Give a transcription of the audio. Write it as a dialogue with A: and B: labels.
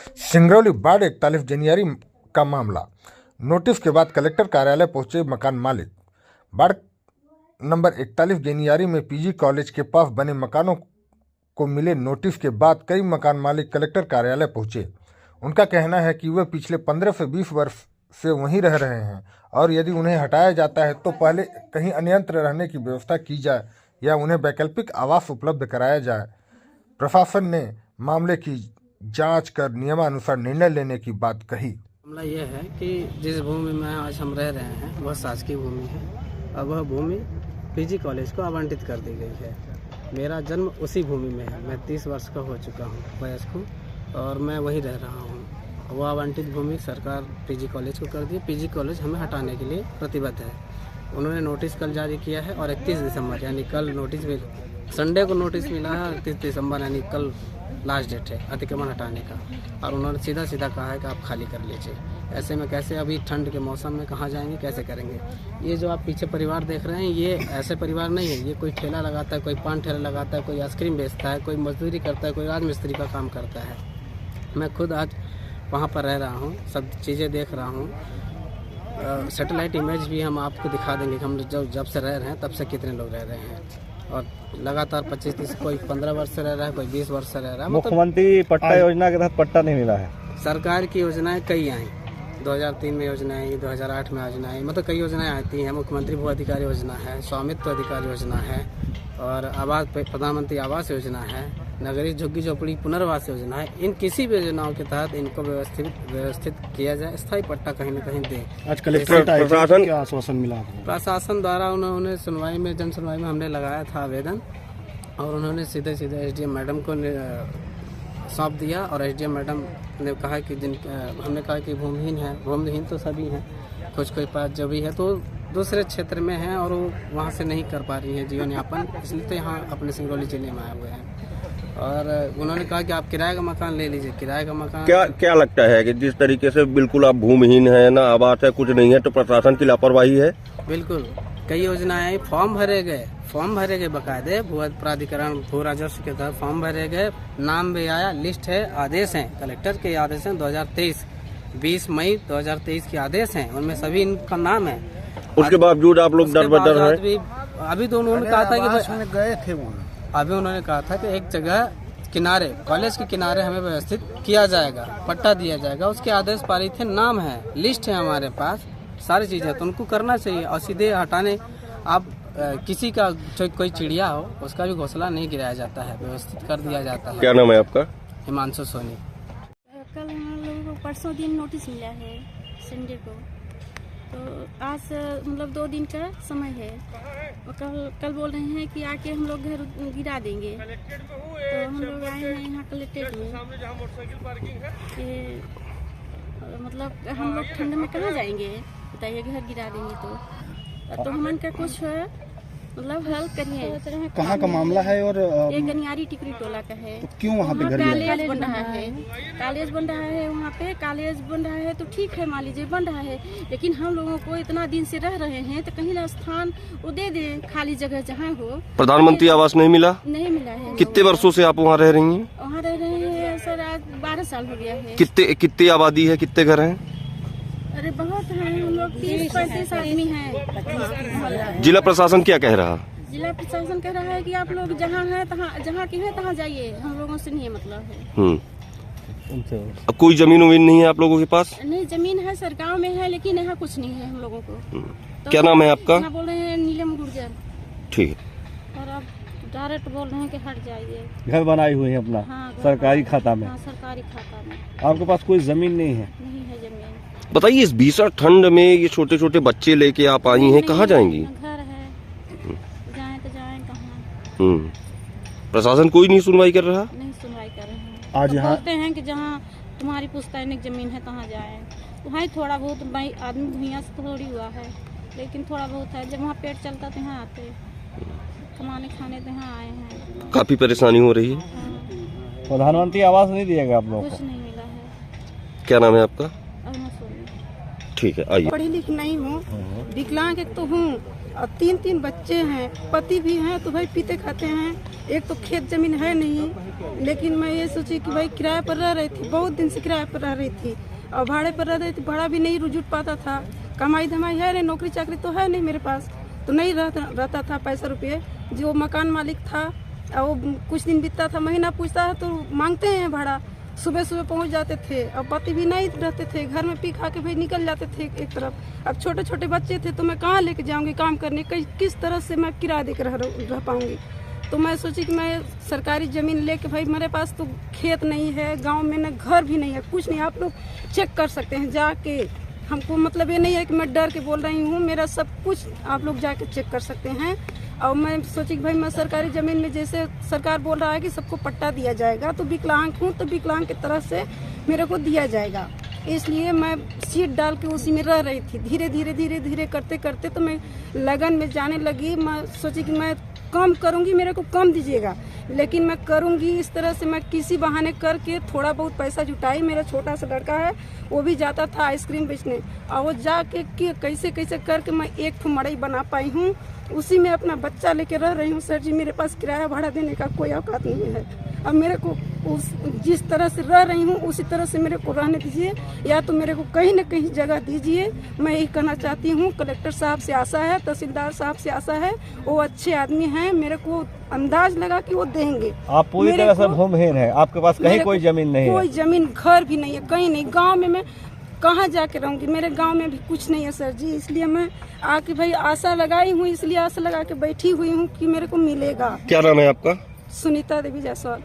A: सिंगरौली बाढ़ 41 जनवरी का मामला। नोटिस के बाद कलेक्टर कार्यालय पहुंचे मकान मालिक। बाढ़ नंबर 41 जनवरी में पीजी कॉलेज के पास बने मकानों को मिले नोटिस के बाद कई मकान मालिक कलेक्टर कार्यालय पहुंचे। उनका कहना है कि वे पिछले 15 से 20 वर्ष से वहीं रह रहे हैं और यदि उन्हें हटाया जाता है तो पहले कहीं अन्यत्र रहने की व्यवस्था की जाए या उन्हें वैकल्पिक आवास उपलब्ध कराया जाए। प्रशासन ने मामले की जांच कर नियमानुसार निर्णय लेने की बात कही।
B: मामला यह है कि जिस भूमि में आज हम रह रहे हैं वह शासकीय भूमि है और वह भूमि पीजी कॉलेज को आवंटित कर दी गई है। मेरा जन्म उसी भूमि में है। मैं 30 वर्ष का हो चुका हूँ, वयस्क हूँ, और मैं वहीं रह रहा हूँ। वो आवंटित भूमि सरकार पीजी कॉलेज को कर दी। पीजी कॉलेज हमें हटाने के लिए प्रतिबद्ध है। उन्होंने नोटिस कल जारी किया है और 31 दिसंबर यानी कल नोटिस मिल संडे को नोटिस मिला है। 31 दिसंबर यानी कल लास्ट डेट है अतिक्रमण हटाने का, और उन्होंने सीधा सीधा कहा है कि आप खाली कर लीजिए। ऐसे में कैसे अभी ठंड के मौसम में कहाँ जाएंगे, कैसे करेंगे। ये जो आप पीछे परिवार देख रहे हैं ये ऐसे परिवार नहीं है। ये कोई ठेला लगाता है, कोई पान ठेला लगाता है, कोई आइसक्रीम बेचता है, कोई मजदूरी करता है, कोई राजमिस्त्री का काम करता है। मैं खुद आज वहाँ पर रह रहा हूँ, सब चीज़ें देख रहा हूँ। सैटेलाइट इमेज भी हम आपको दिखा देंगे कि हम जब से रह रहे हैं तब से कितने लोग रह रहे हैं, और लगातार 25-30 कोई 15 वर्ष से रह रहा है, कोई 20 वर्ष से रह रहा है।
C: मुख्यमंत्री पट्टा योजना के तहत पट्टा नहीं मिला है।
B: सरकार की योजनाएं कई आई, 2003 में योजना आई, 2008 में योजना आई, मतलब कई योजनाएं आती हैं। मुख्यमंत्री भू अधिकार योजना है, स्वामित्व अधिकार योजना है, और आवास प्रधानमंत्री आवास योजना है, नगरीय झुग्गी झोपड़ी पुनर्वास योजना है। इन किसी भी योजनाओं के तहत इनको व्यवस्थित किया जाए, स्थायी पट्टा कहीं न कहीं दे।
C: आज कलेक्टर प्रशासन क्या आश्वासन मिला?
B: प्रशासन द्वारा उन्होंने सुनवाई में, जन सुनवाई में हमने लगाया था आवेदन, और उन्होंने सीधे सीधे एसडीएम मैडम को सौंप दिया, और एसडीएम मैडम ने कहा कि हमने कहा कि भूमिहीन है, भूमिहीन तो सभी हैं, कुछ कोई पास जो भी है तो दूसरे क्षेत्र में हैं और वो वहाँ से नहीं कर पा रही हैं जीवन यापन, इसलिए तो यहाँ अपने सिंगरौली जिले में आए हुए हैं। और उन्होंने कहा कि आप किराए का मकान ले लीजिए। किराए का मकान
D: क्या लगता है कि जिस तरीके से बिल्कुल आप भूमिहीन है, ना आवास है, कुछ नहीं है, तो प्रशासन की लापरवाही है?
B: बिल्कुल, कई योजनाएं आई, फॉर्म भरे गए बकायदे, भू प्राधिकरण भू राजस्व के तहत फॉर्म भरे गए, नाम भी आया, लिस्ट है, आदेश हैं, कलेक्टर के आदेश हैं 2023 मई 2023 के आदेश हैं, उनमें सभी इनका नाम है।
D: उसके बावजूद आप लोग दर बदर हैं।
B: अभी तो उन्होंने कहा था कि गए थे वहाँ, अभी उन्होंने कहा था कि एक जगह किनारे, कॉलेज के किनारे हमें व्यवस्थित किया जाएगा, पट्टा दिया जाएगा। उसके आदेश पारित थे, नाम है, लिस्ट है हमारे पास, सारी चीजें, तो उनको करना चाहिए। और सीधे हटाने, आप किसी का कोई चिड़िया हो उसका भी घोंसला नहीं गिराया जाता है, व्यवस्थित कर दिया जाता है।
D: क्या नाम है आपका?
B: हिमांशु सोनी।
E: कल हम लोगों को परसों दिन नोटिस मिला है, संडे को, तो आज मतलब 2 दिन का समय है। और कल बोल रहे हैं कि आके हम लोग घर गिरा देंगे। तो हम लोग आए हैं यहाँ कलेक्ट्रेट में कि मतलब हम लोग ठंड में कहाँ जाएंगे, बताइए, घर गिरा देंगे तो हमन का कुछ मतलब हेल्प करिए।
C: कहाँ का मामला है? और
E: ये गनियारी टिकरी टोला का है।
C: तो क्यों वहाँ पे घर
E: कॉलेज बन रहा है, कॉलेज बन रहा है, वहाँ पे कॉलेज बन रहा है तो ठीक है, मान लीजिए बन रहा है, लेकिन हम लोगों को इतना दिन से रह रहे हैं तो कहीं ना स्थान वो दे दें, खाली जगह जहाँ हो।
D: प्रधानमंत्री आवास नहीं मिला
E: है।
D: कितने वर्षों से आप वहाँ रह रही हैं?
E: वहाँ रह रहे हैं सर, आज 12 साल हो गया है।
D: कितनी आबादी है, कितने घर हैं?
E: अरे बहुत हैं, हम लोग 30-35 आदमी हैं।
D: जिला प्रशासन क्या कह रहा?
E: जिला प्रशासन कह रहा है कि आप लोग जहाँ हैं जहाँ के हैं तहाँ जाइए, हम लोगों से नहीं मतलब है।
D: अब कोई जमीन उमीन नहीं है आप लोगों के पास?
E: नहीं, जमीन है सर, गाँव में है, लेकिन यहाँ कुछ नहीं है हम लोगों को। तो
D: क्या नाम है आपका?
E: बोल रहे हैं नीलम गुर्जर।
D: ठीक है।
E: और अब डायरेक्ट बोल रहे हैं कि हट जाइए।
C: घर बनाए हुए हैं अपना?
E: हाँ,
C: सरकारी खाता में?
E: हाँ, सरकारी खाता में।
C: आपके पास कोई जमीन नहीं है?
E: नहीं है जमीन।
D: बताइए, इस भीषण ठंड में ये छोटे छोटे बच्चे लेके आप आई हैं, कहाँ जाएंगी?
E: घर है, जाएं तो जाएं कहाँ।
D: प्रशासन कोई नहीं सुनवाई कर रहा?
E: नहीं सुनवाई कर रहे हैं।
C: आज यहाँ
E: बोलते हैं कि जहाँ तुम्हारी पुश्तैनिक जमीन है तहाँ जाएं। वहाँ थोड़ा बहुत भाई आदमी भूया से थोड़ी हुआ है, लेकिन थोड़ा बहुत है। जब वहाँ पेट चलता तो यहाँ आते, कमाने खाने तो यहाँ आए हैं।
D: काफी परेशानी हो रही है।
C: प्रधानमंत्री आवास नहीं दिएगा आप लोगों को?
E: कुछ नहीं मिला है।
D: क्या नाम है आपका? ठीक है, आइए।
F: पढ़ी लिखी नहीं हूँ, विकलांग एक तो हूँ और 3 बच्चे हैं, पति भी हैं, तो भाई पीते खाते हैं। एक तो खेत जमीन है नहीं, लेकिन मैं ये सोची कि भाई किराए पर रह रही थी, बहुत दिन से किराए पर रह रही थी और भाड़े पर रह रही थी। भाड़ा भी नहीं जुट पाता था, कमाई धमाई है नहीं, नौकरी चाकरी तो है नहीं मेरे पास, तो नहीं रहता था पैसा रुपये। जो मकान मालिक था वो कुछ दिन बीतता था, महीना पूछता है तो मांगते हैं भाड़ा। सुबह सुबह पहुंच जाते थे और पति भी नहीं रहते थे, घर में पी खा के भाई निकल जाते थे एक तरफ। अब छोटे छोटे बच्चे थे तो मैं कहाँ लेके जाऊंगी काम करने, किस तरह से मैं किराया देकर रह पाऊंगी। तो मैं सोची कि मैं सरकारी ज़मीन लेके, भाई मेरे पास तो खेत नहीं है, गांव में न घर भी नहीं है, कुछ नहीं। आप लोग चेक कर सकते हैं जाके, हमको मतलब ये नहीं है कि मैं डर के बोल रही हूँ, मेरा सब कुछ आप लोग जाके चेक कर सकते हैं। और मैं सोची कि भाई मैं सरकारी ज़मीन में, जैसे सरकार बोल रहा है कि सबको पट्टा दिया जाएगा, तो विकलांग हूँ तो विकलांग की तरह से मेरे को दिया जाएगा। इसलिए मैं सीट डाल के उसी में रह रही थी। धीरे धीरे करते करते तो मैं लगन में जाने लगी। मैं सोची कि मैं कम करूंगी, मेरे को कम दीजिएगा, लेकिन मैं करूंगी इस तरह से। मैं किसी बहाने करके थोड़ा बहुत पैसा जुटाई। मेरा छोटा सा लड़का है, वो भी जाता था आइसक्रीम बेचने, और वो जाके कैसे कैसे करके मैं एक ठो मड़ई बना पाई हूँ। उसी में अपना बच्चा लेके रह रही हूँ। सर जी, मेरे पास किराया भाड़ा देने का कोई औकात नहीं है। अब मेरे को जिस तरह से रह रही हूँ उसी तरह से मेरे को रहने दीजिए, या तो मेरे को कहीं न कहीं जगह दीजिए। मैं यही कहना चाहती हूँ। कलेक्टर साहब से आशा है, तहसीलदार साहब से आशा है, वो अच्छे आदमी हैं, मेरे को अंदाज लगा कि वो देंगे।
C: आप पूरी तरह से भूमिहीन है, आपके पास कहीं कोई जमीन नहीं है?
F: कोई जमीन, घर भी नहीं है, कहीं नहीं। गाँव में मैं कहाँ जाके रहूँगी, मेरे गांव में भी कुछ नहीं है सर जी। इसलिए मैं आके भाई आशा लगाई हूँ, इसलिए आशा लगा के बैठी हुई हूँ कि मेरे को मिलेगा।
D: क्या नाम है आपका?
F: सुनीता देवी जायसवाल।